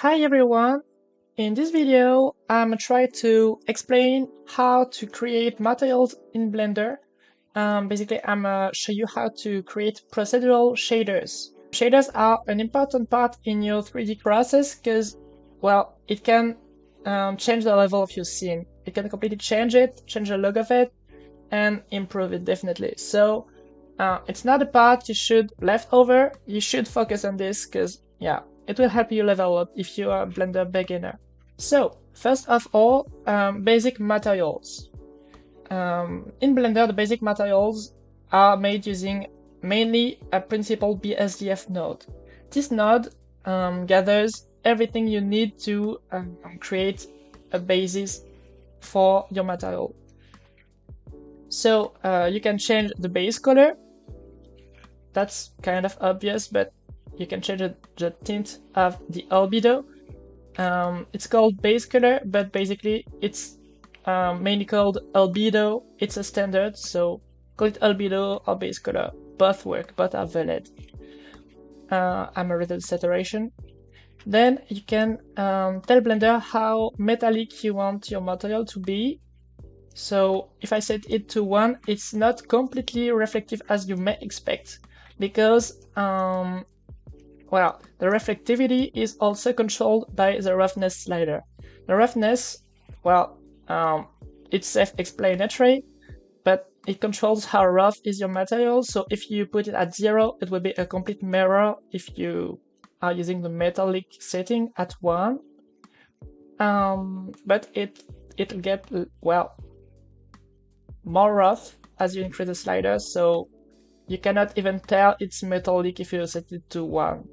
Hi everyone! In this video, I'm gonna try to explain how to create materials in Blender. Basically, I'm gonna show you how to create procedural shaders. Shaders are an important part in your 3D process because, well, it can change the level of your scene. It can completely change it, change the look of it, and improve it definitely. So it's not a part you should left over. You should focus on this because, yeah, it will help you level up if you are a Blender beginner. So, first of all, basic materials. In Blender, the basic materials are made using mainly a Principled BSDF node. This node gathers everything you need to create a basis for your material. So you can change the base color. That's kind of obvious, but you can change the tint of the albedo. It's called base color, but basically it's mainly called albedo. It's a standard, so call it albedo or base color. Both work, both are valid. I'm a little saturation. Then you can tell Blender how metallic you want your material to be. So if I set it to 1, it's not completely reflective as you may expect, because well, the reflectivity is also controlled by the roughness slider. The roughness, well, it's self-explanatory, but it controls how rough is your material. So if you put it at 0, it will be a complete mirror if you are using the metallic setting at 1. But it'll get, well, more rough as you increase the slider, so you cannot even tell it's metallic if you set it to 1.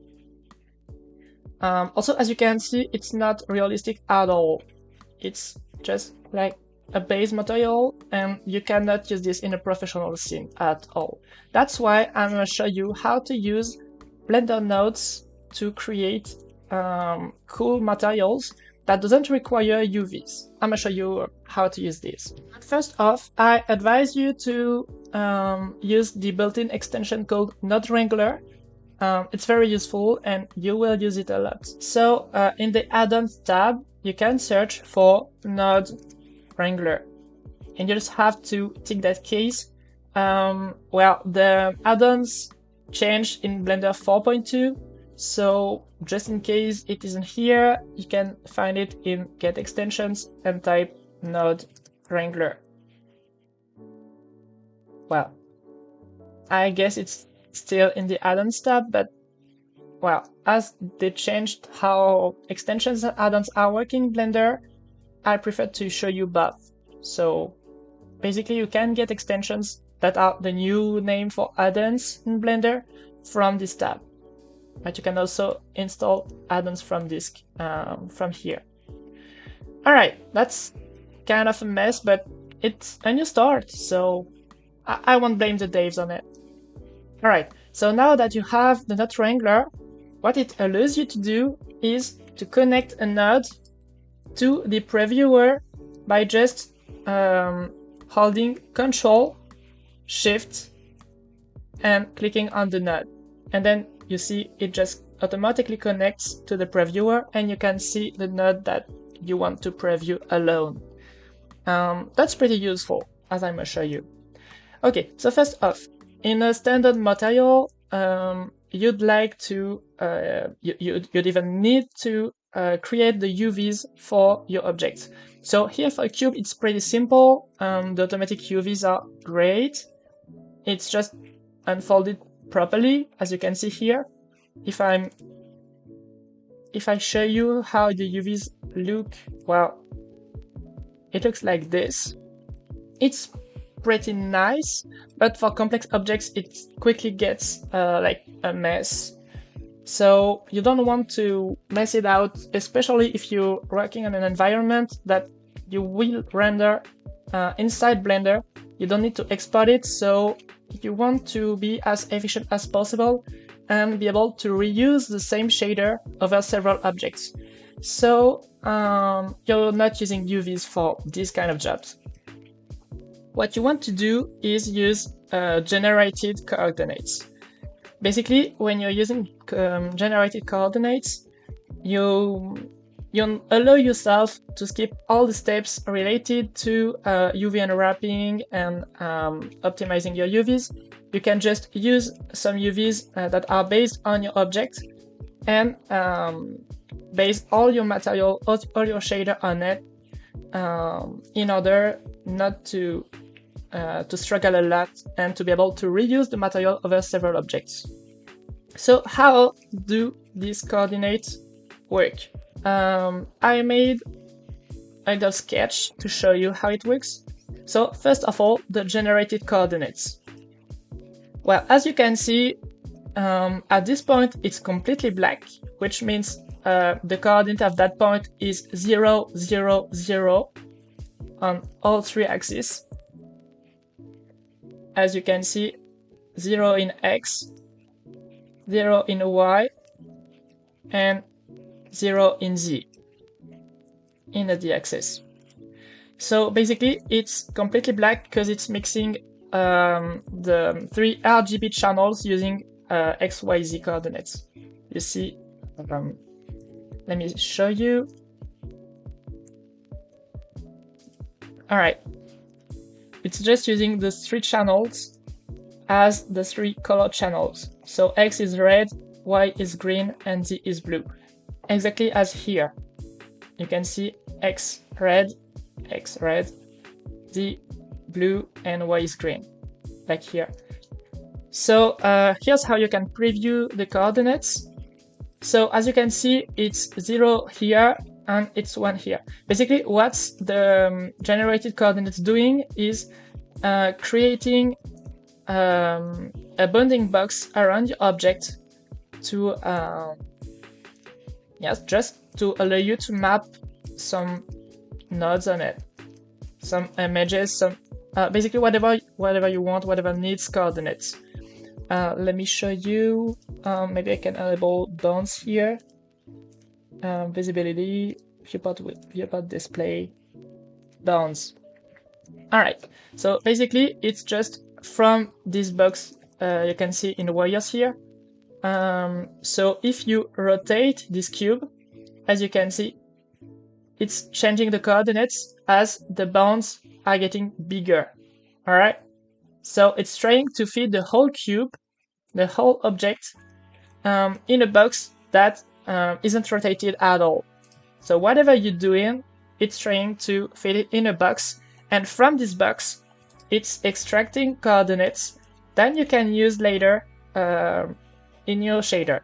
Also, as you can see, it's not realistic at all. It's just like a base material, and you cannot use this in a professional scene at all. That's why I'm going to show you how to use Blender nodes to create cool materials that doesn't require UVs. I'm gonna show you how to use this. First off, I advise you to use the built-in extension called Node Wrangler. It's very useful and you will use it a lot. So in the add-ons tab, you can search for Node Wrangler, and you just have to tick that case. Well, the add-ons changed in Blender 4.2. So just in case it isn't here, you can find it in Get Extensions and type Node Wrangler. Well, I guess it's still in the add-ons tab, but well, as they changed how extensions and add-ons are working in Blender, I prefer to show you both. So basically you can get extensions that are the new name for add-ons in Blender from this tab. But you can also install add-ons from disk from here. Alright, that's kind of a mess, but it's a new start, so I won't blame the devs on it. Alright, so now that you have the Node Wrangler, what it allows you to do is to connect a node to the previewer by just holding Ctrl, Shift, and clicking on the node. And then you see it just automatically connects to the previewer, and you can see the node that you want to preview alone. That's pretty useful, as I'm going to show you. Okay, so first off, in a standard material, you'd like to, you'd even need to create the UVs for your objects. So here for a cube, it's pretty simple. The automatic UVs are great. It's just unfolded properly, as you can see here. If I show you how the UVs look, well, it looks like this. It's pretty nice, but for complex objects, it quickly gets like a mess. So you don't want to mess it out, especially if you're working on an environment that you will render inside Blender. You don't need to export it, so you want to be as efficient as possible and be able to reuse the same shader over several objects. So you're not using UVs for these kind of jobs. What you want to do is use generated coordinates. Basically, when you're using generated coordinates, you allow yourself to skip all the steps related to UV unwrapping and optimizing your UVs. You can just use some UVs that are based on your object and base all your material, all your shader on it in order not to struggle a lot and to be able to reuse the material over several objects. So how do these coordinates work? I made a little sketch to show you how it works. So first of all, the generated coordinates. Well, as you can see, at this point it's completely black, which means the coordinate of that point is 0, 0, 0 on all three axes. As you can see, 0 in X, 0 in Y, and 0 in Z, in the Z-axis. So basically, it's completely black because it's mixing the three RGB channels using X, Y, Z coordinates. You see, let me show you. All right, it's just using the three channels as the three color channels. So X is red, Y is green, and Z is blue. Exactly as here. You can see X red, Z blue, and Y is green, like here. So here's how you can preview the coordinates. So as you can see, it's 0 here and it's 1 here. Basically, what the generated coordinates doing is creating a bounding box around your object to just to allow you to map some nodes on it, some images, some basically whatever you want, whatever needs coordinates. Let me show you. Maybe I can enable bounds here. Visibility, viewport display, bounds. All right. So basically, it's just from this box you can see in the wires here. So if you rotate this cube, as you can see, it's changing the coordinates as the bounds are getting bigger. All right. So it's trying to fit the whole cube, the whole object, in a box that isn't rotated at all. So whatever you're doing, it's trying to fit it in a box, and from this box, it's extracting coordinates that you can use later in your shader.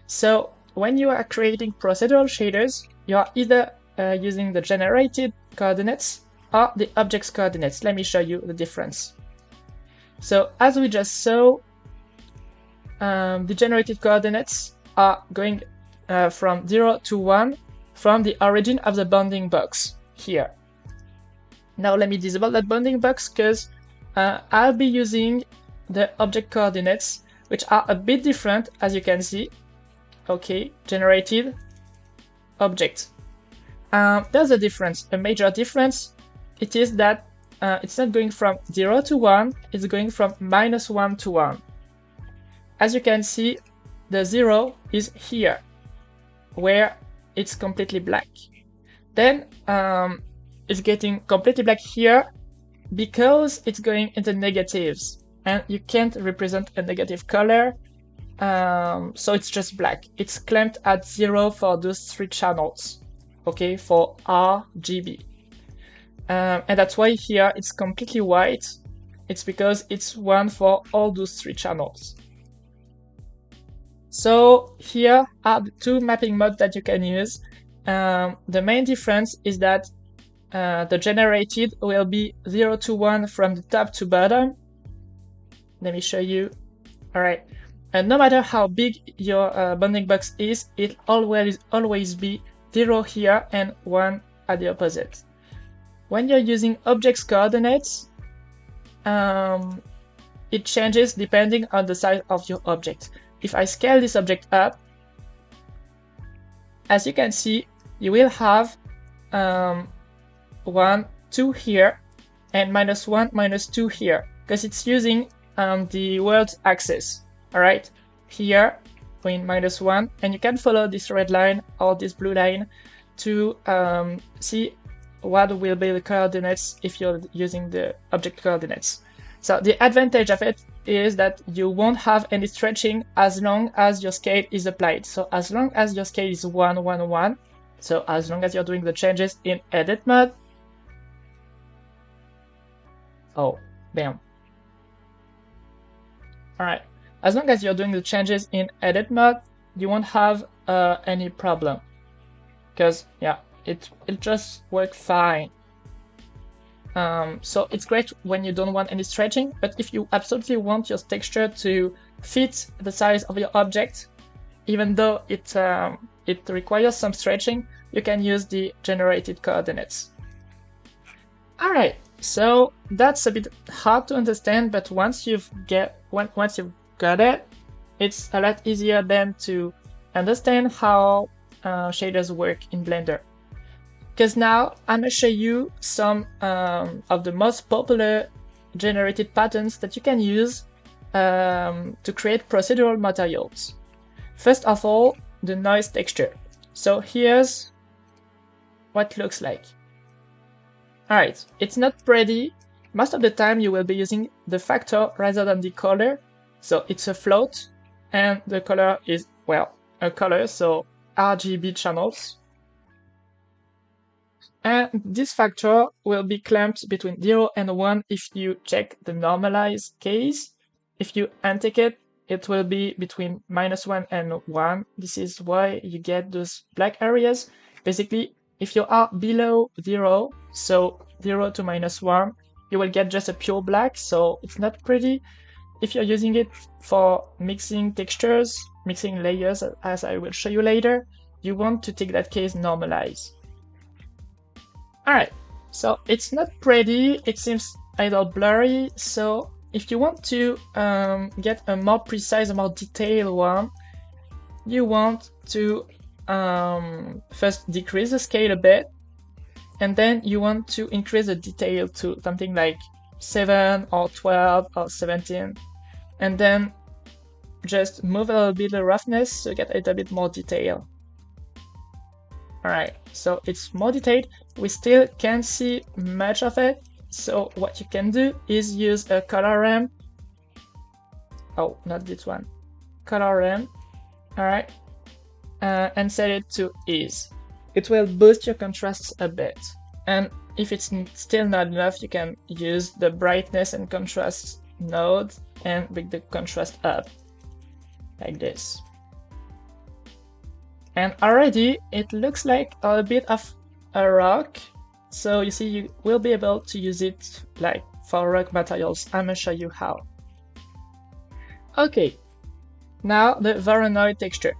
So when you are creating procedural shaders, you are either using the generated coordinates or the object's coordinates. Let me show you the difference. So as we just saw, the generated coordinates are going from 0 to 1 from the origin of the bounding box here. Now let me disable that bounding box because I'll be using the object coordinates, which are a bit different, as you can see. Okay, generated object. There's a difference, a major difference. It is that it's not going from 0 to 1, it's going from -1 to 1. As you can see, the 0 is here, where it's completely black. Then it's getting completely black here because it's going into negatives, and you can't represent a negative color, so it's just black. It's clamped at 0 for those three channels, okay, for RGB. And that's why here it's completely white. It's because it's 1 for all those three channels. So here are the two mapping modes that you can use. The main difference is that the generated will be 0 to 1 from the top to bottom. Let me show you. All right. And no matter how big your bounding box is, it always be 0 here and 1 at the opposite. When you're using objects coordinates, it changes depending on the size of your object. If I scale this object up, as you can see, you will have 1, 2 here, and -1, -2 here, because it's using the world axis. All right, here in -1, and you can follow this red line or this blue line to see what will be the coordinates if you're using the object coordinates. So the advantage of it is that you won't have any stretching as long as your scale is applied. So as long as your scale is 1, 1, 1, so as long as you're doing the changes in edit mode, oh, bam. All right, as long as you're doing the changes in edit mode, you won't have any problem, because yeah, it'll just work fine. So it's great when you don't want any stretching, but if you absolutely want your texture to fit the size of your object, even though it requires some stretching, you can use the generated coordinates. All right, so that's a bit hard to understand, but once you've got it, it's a lot easier then to understand how shaders work in Blender. Because now I'm going to show you some of the most popular generated patterns that you can use to create procedural materials. First of all, the noise texture. So here's what it looks like. Alright, it's not pretty. Most of the time you will be using the factor rather than the color. So it's a float, and the color is, well, a color, so RGB channels. And this factor will be clamped between 0 and 1 if you check the normalize case. If you untick it, it will be between -1 and 1. This is why you get those black areas. Basically, if you are below 0, so 0 to -1, you will get just a pure black, so it's not pretty. If you're using it for mixing textures, mixing layers, as I will show you later, you want to take that case normalize. Alright, so it's not pretty, it seems a little blurry, so if you want to get a more precise, a more detailed one, you want to first decrease the scale a bit, and then you want to increase the detail to something like 7 or 12 or 17, and then just move a little bit the roughness so you get a little bit more detail. Alright, so it's more detailed. We still can't see much of it, so what you can do is use a color ramp. Oh, not this one. Color ramp. Alright, and set it to ease. It will boost your contrasts a bit. And if it's still not enough, you can use the brightness and contrast node and bring the contrast up, like this. And already it looks like a bit of a rock, so you see you will be able to use it like for rock materials. I'm gonna show you how. Okay, now the Voronoi texture.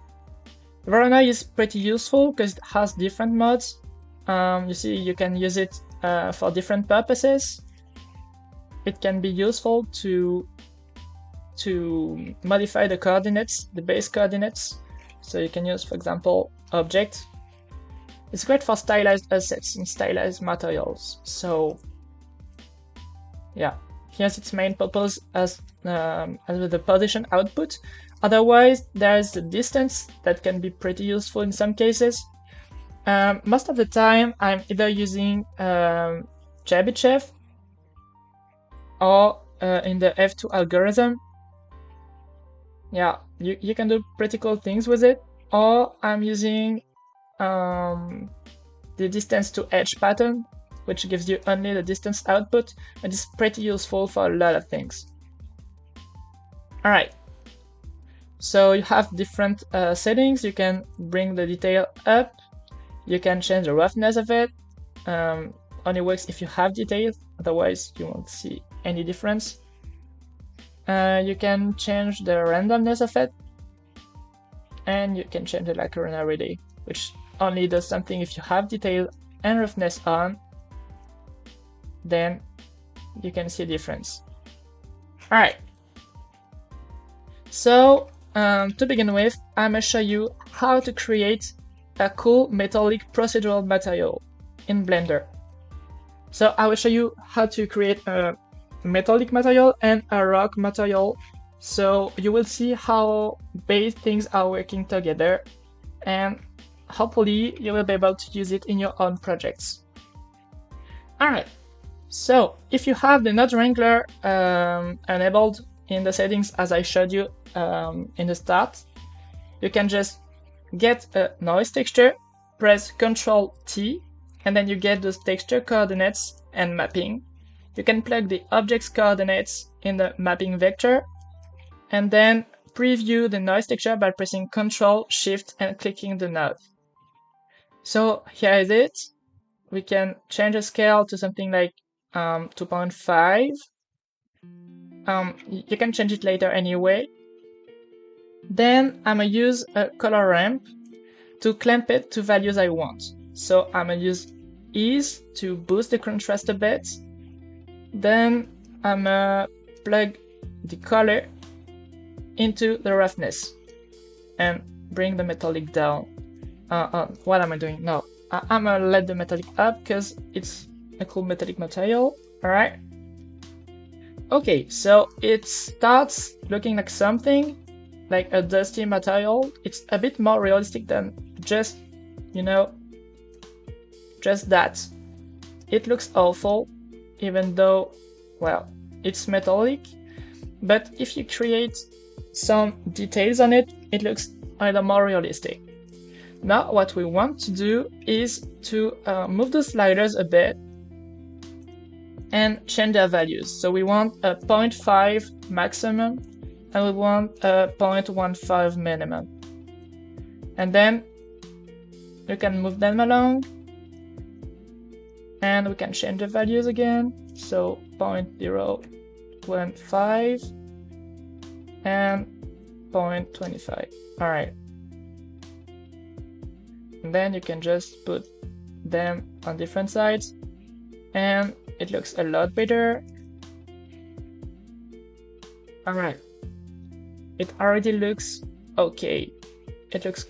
Voronoi is pretty useful because it has different modes. You see you can use it for different purposes. It can be useful to modify the coordinates, the base coordinates. So you can use, for example, object. It's great for stylized assets and stylized materials. So yeah, here's its main purpose as the position output. Otherwise, there's the distance that can be pretty useful in some cases. Most of the time, I'm either using Chebyshev or in the F2 algorithm. Yeah, you can do pretty cool things with it. Or I'm using the distance to edge pattern, which gives you only the distance output, and it's pretty useful for a lot of things. Alright, so you have different settings. You can bring the detail up, you can change the roughness of it. Only works if you have detail, otherwise you won't see any difference. You can change the randomness of it, and you can change the linearity, which only does something if you have detail and roughness on, then you can see a difference. Alright, so to begin with, I'm going to show you how to create a cool metallic procedural material in Blender. So I will show you how to create a metallic material and a rock material So you will see how base things are working together, and hopefully you will be able to use it in your own projects. Alright, so if you have the Node Wrangler enabled in the settings as I showed you in the start, you can just get a noise texture, press Ctrl T, and then you get those texture coordinates and mapping. You can plug the object's coordinates in the mapping vector, and then preview the noise texture by pressing Ctrl, Shift, and clicking the node. So here is it. We can change the scale to something like 2.5. You can change it later anyway. Then I'm gonna use a color ramp to clamp it to values I want. So I'm gonna use ease to boost the contrast a bit. Then I'm gonna plug the color into the roughness and bring the metallic down. What am I doing? No, I'm gonna let the metallic up because it's a cool metallic material. Alright. Okay, so it starts looking like something like a dusty material. It's a bit more realistic than just, just that. It looks awful, even though, well, it's metallic. But if you create some details on it, it looks either more realistic. Now what we want to do is to move the sliders a bit and change their values. So we want a 0.5 maximum and we want a 0.15 minimum. And then you can move them along and we can change the values again. So 0.015 and 0.25. All right. And then you can just put them on different sides and it looks a lot better. All right. It already looks okay. It looks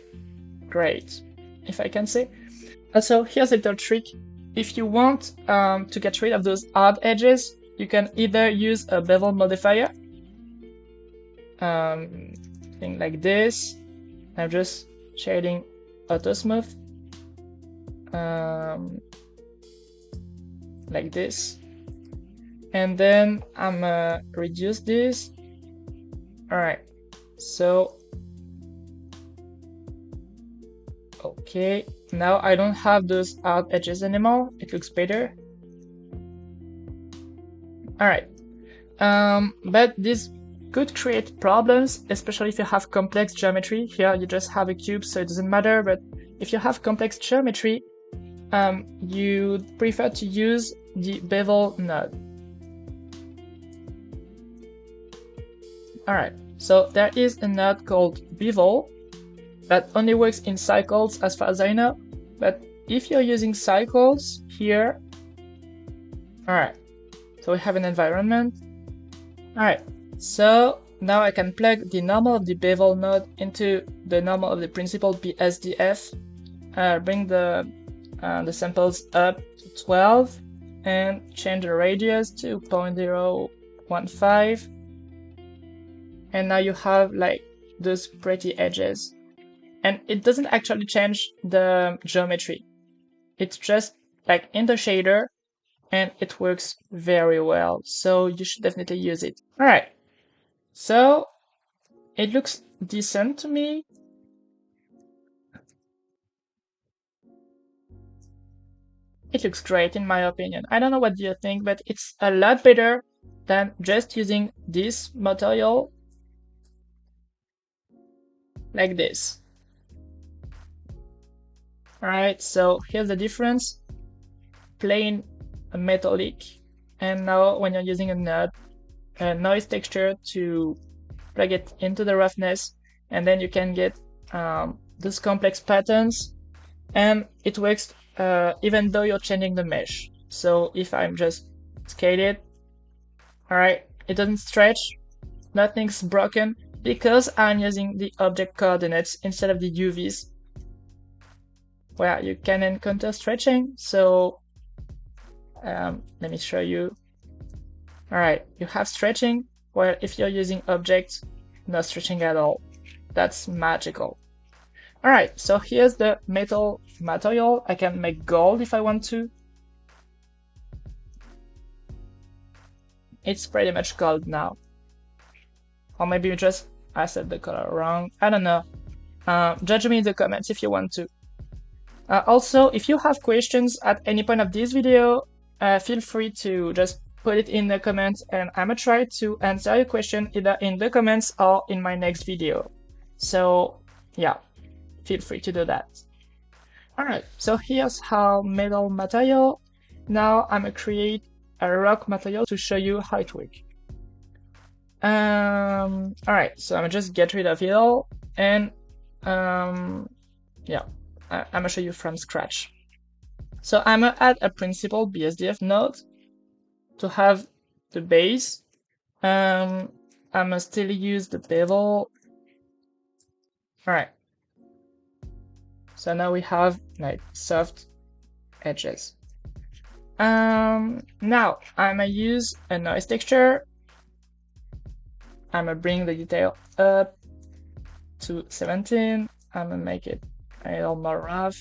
great, if I can say. Also, here's a little trick. If you want to get rid of those hard edges, you can either use a bevel modifier, thing like this. I'm just shading auto smooth, like this, and then I'm gonna reduce this. All right, so okay, now I don't have those hard edges anymore. It looks better. All right, but this could create problems, especially if you have complex geometry. Here you just have a cube, so it doesn't matter, but if you have complex geometry, you prefer to use the bevel node. All right, so there is a node called bevel that only works in cycles as far as I know, but if you're using cycles here, all right, so we have an environment. All right, so now I can plug the normal of the bevel node into the normal of the principal BSDF, bring the samples up to 12 and change the radius to 0.015, and now you have like those pretty edges, and it doesn't actually change the geometry. It's just like in the shader and it works very well, so you should definitely use it. All right, so it looks decent to me. It looks great in my opinion. I don't know what you think, but it's a lot better than just using this material like this. All right, so here's the difference. Plain metallic, and now when you're using a noise texture to plug it into the roughness, and then you can get those complex patterns, and it works even though you're changing the mesh. So if I'm just scale it, all right, it doesn't stretch, nothing's broken because I'm using the object coordinates instead of the UVs, where you can encounter stretching. So let me show you. All right, you have stretching Where if you're using objects, no stretching at all. That's magical. Alright, so here's the metal material. I can make gold if I want to. It's pretty much gold now. Or maybe just I said the color wrong. I don't know. Judge me in the comments if you want to. Also, if you have questions at any point of this video, feel free to just put it in the comments and I'm gonna try to answer your question either in the comments or in my next video. So yeah, feel free to do that. Alright, so here's how metal material. Now I'm gonna create a rock material to show you how it works. Alright, so I'm gonna just get rid of it all and yeah, I'm gonna show you from scratch. So I'm gonna add a principal BSDF node to have the base. I'm gonna still use the bevel. Alright. So now we have like soft edges. Now I'm gonna use a noise texture. I'm gonna bring the detail up to 17. I'm gonna make it a little more rough.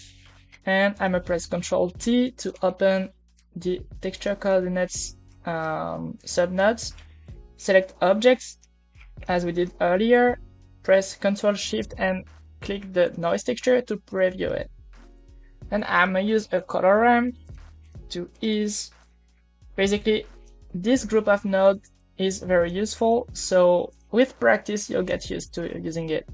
And I'm gonna press Ctrl T to open the texture coordinates subnodes. Select objects as we did earlier. Press Ctrl Shift and click the noise texture to preview it. And I'm gonna use a color ramp to ease. Basically, this group of nodes is very useful, so with practice you'll get used to using it.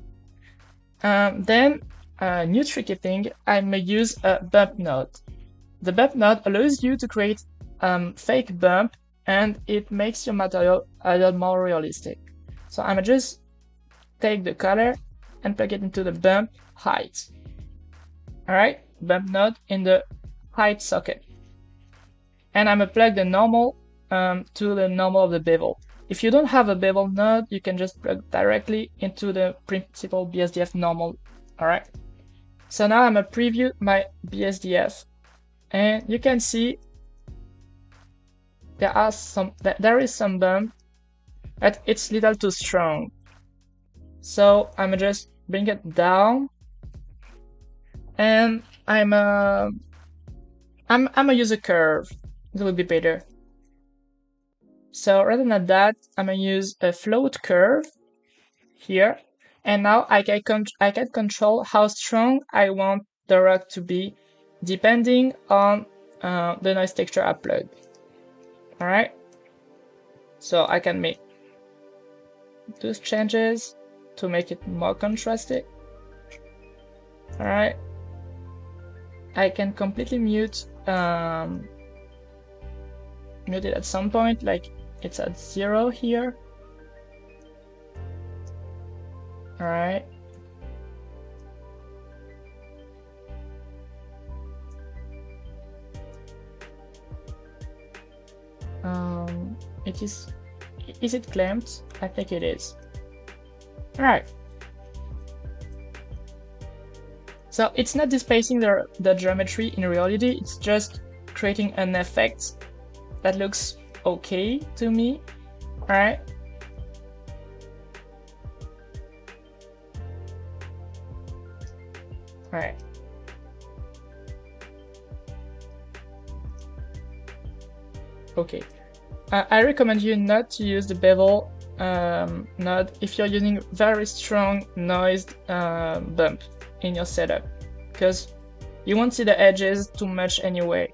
Then a new tricky thing, I'm gonna use a bump node. The bump node allows you to create fake bump and it makes your material a little more realistic. So I'm gonna just take the color and plug it into the bump height. Alright, bump node in the height socket. And I'm gonna plug the normal to the normal of the bevel. If you don't have a bevel node, you can just plug directly into the principal BSDF normal. Alright. So now I'm gonna preview my BSDF. And you can see there is some bump, but it's little too strong. So I'm gonna just bring it down, and I'm gonna use a curve. It will be better. So rather than that, I'm gonna use a float curve here, and now I can control how strong I want the rock to be, depending on the noise texture I plug. All right. So I can make those changes to make it more contrasted. All right. I can completely mute it at some point, like it's at 0 here. All right. Is it clamped? I think it is. All right. So it's not displacing the geometry in reality, it's just creating an effect that looks okay to me. All right. All right. Okay. I recommend you not to use the bevel node if you're using very strong noise bump in your setup, because you won't see the edges too much anyway,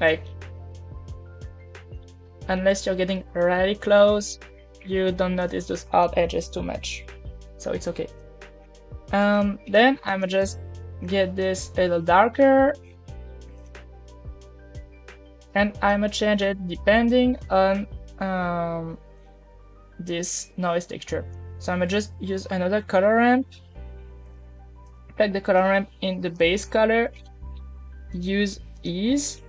like unless you're getting really close, you don't notice those hard edges too much, so it's okay. Then I'm gonna just get this a little darker, and I'm gonna change it depending on this noise texture. So I'm gonna just use another color ramp, plug the color ramp in the base color, use ease,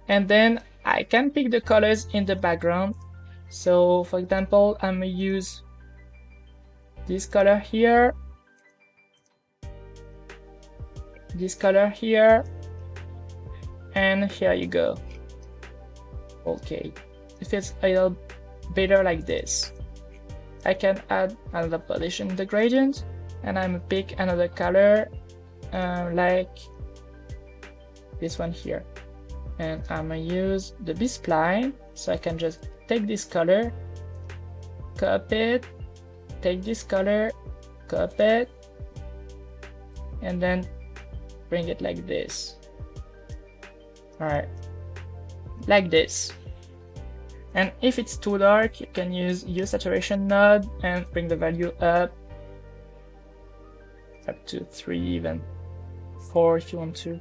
and then I can pick the colors in the background. So for example, I'm gonna use this color here, this color here, and here you go. Okay, it feels a little better like this. I can add another position in the gradient, and I'm gonna pick another color like this one here, and I'm gonna use the B-spline, so I can just take this color, copy it, take this color, copy it, and then bring it like this. Alright, like this. And if it's too dark, you can use Hue Saturation node and bring the value up to 3, even 4 if you want to. You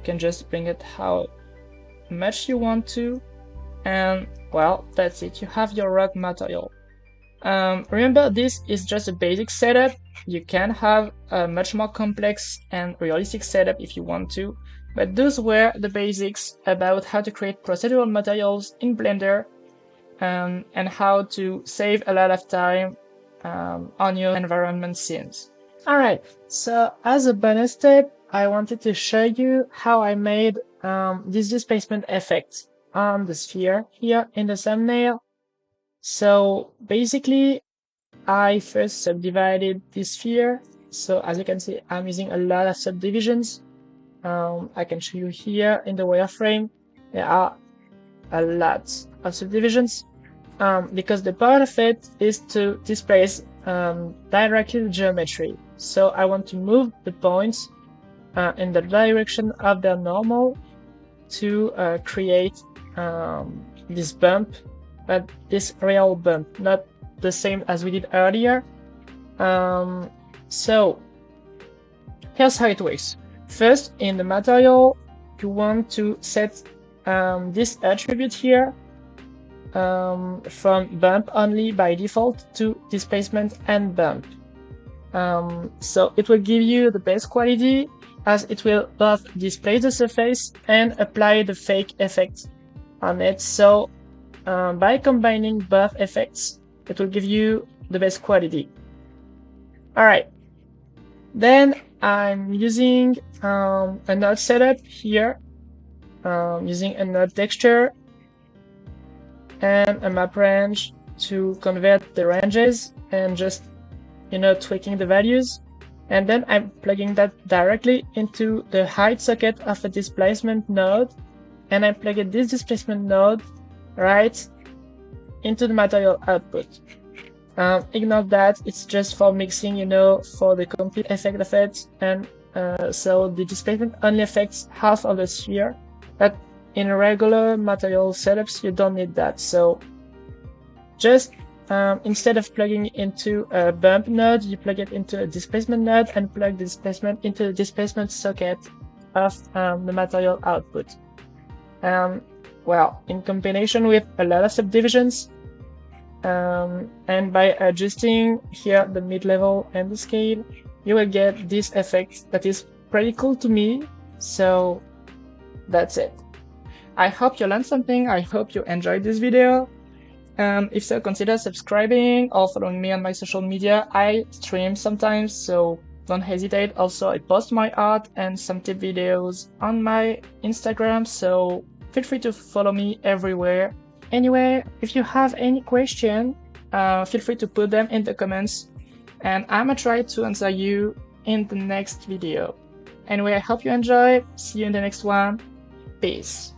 can just bring it how much you want to, and well, that's it. You have your rock material. Remember, this is just a basic setup. You can have a much more complex and realistic setup if you want to, but those were the basics about how to create procedural materials in Blender, and how to save a lot of time on your environment scenes. Alright, so as a bonus tip, I wanted to show you how I made this displacement effect on the sphere here in the thumbnail. So basically, I first subdivided this sphere. So as you can see, I'm using a lot of subdivisions. I can show you here in the wireframe. There are a lot of subdivisions because the part of it is to displace directly the geometry. So I want to move the points in the direction of their normal to create this bump, but this real bump, not the same as we did earlier. So here's how it works. First, in the material, you want to set this attribute here from bump only by default to displacement and bump. So it will give you the best quality, as it will both displace the surface and apply the fake effect on it. So by combining both effects, it will give you the best quality. Alright, then I'm using a node setup here, using a node texture and a map range to convert the ranges and just, tweaking the values. And then I'm plugging that directly into the height socket of a displacement node, and I'm plugging this displacement node right into the material output. Ignore that, it's just for mixing, for the complete effect of it, and so the displacement only affects half of the sphere, but in regular material setups you don't need that. So just instead of plugging into a bump node, you plug it into a displacement node and plug the displacement into the displacement socket of the material output. Well, in combination with a lot of subdivisions, and by adjusting here the mid-level and the scale, you will get this effect that is pretty cool to me. So that's it. I hope you learned something. I hope you enjoyed this video. If so, consider subscribing or following me on my social media. I stream sometimes, so don't hesitate. Also, I post my art and some tip videos on my Instagram, so feel free to follow me everywhere. Anyway, if you have any question, feel free to put them in the comments, and I'm gonna try to answer you in the next video. Anyway, I hope you enjoy. See you in the next one. Peace.